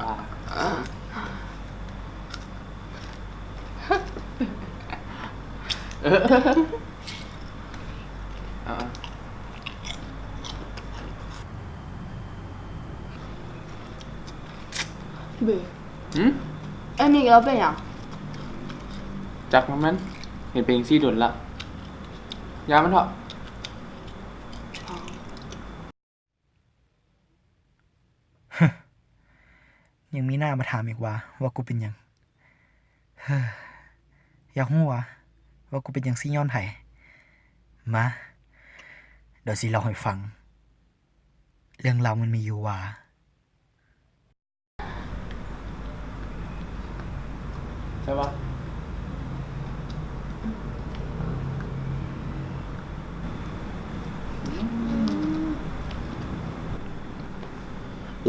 บ้าเออเอาเบื่อ หืม อันนี้เราเป็นอย่าง จักมันเห็นเพลงซี่ดุนละยามันเถอะ ยังมีหน้ามาถามอีกว่ากูเป็นหยังเฮ้ออยากรู้ว่ากูเป็นหยังซี่ย้อนไผมาเดี๋ยวสิเล่าให้ฟัง เรื่องราวมันมีอยู่ว่าใช่ปะ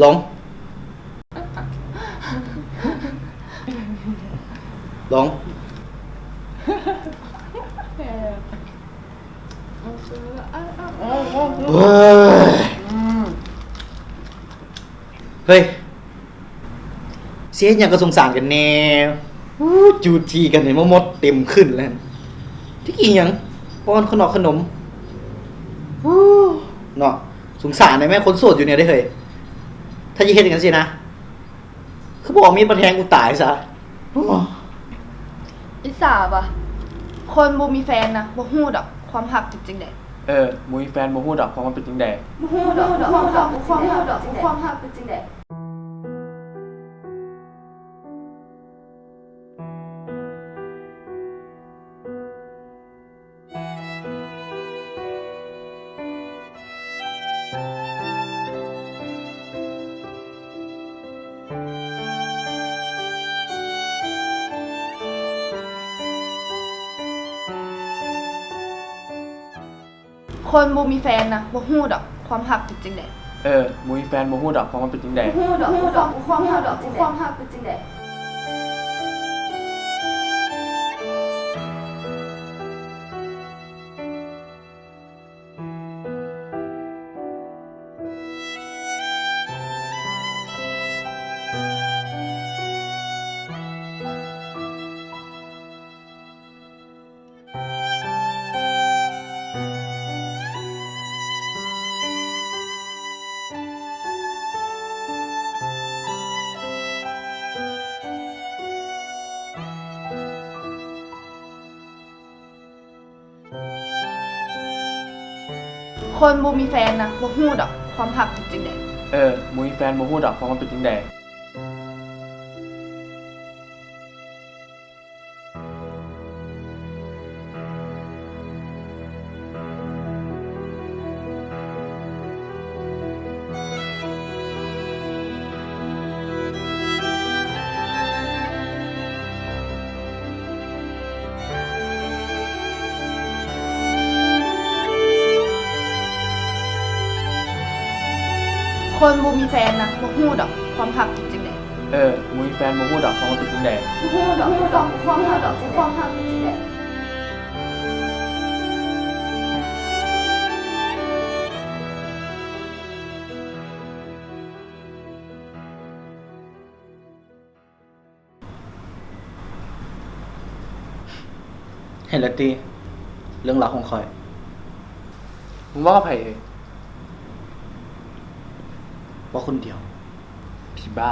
ลงลงเฮ้ยเสียอย่างก็สงสารกันแน่จูจีกันเห็นมดเต็มขึ้นแล้วที่กินยังป้อนขนมเนาะสงสารนะแม่คนโสดอยู่เนี่ยได้เฮ้ยถ้าจะเห็นอย่างนั้นสินะคือบอกมีดมาแทงกูตายซะ อิสาปะคนบ่มีแฟนนะบ่ฮู้ดอกความหักจริงๆแหละ มุ้ยแฟนโมฮู้ดอกความมันเป็นจริงแด บ่ฮู้ดอกความหักความหักจริงๆแหละ คนบ่มีแฟนนะบ่ฮู้ดอกความหักจริงๆแหละ มุ้ยแฟนโมฮู้ดอกความมันเป็นจริงแด ฮู้ดอกความหักจริงๆแหละคนบ่มีแฟนนะบ่ฮู้ดอกความหักจริงๆแหละ มุ้ยแฟนโมฮู้ดอกความมันเป็นจริงแด คนบ่มีแฟนนะบ่ฮู้ดอกความหักจริงๆแหละ มุ้ยแฟนโมฮู้ดอกความมันเป็นจริงแด ฮู้ดอกความหักจริงๆแหละ เห็นแล้วตีเรื่องราวของคอย มึงว่าไผ่ ว่าคนเดียว ผีบ้า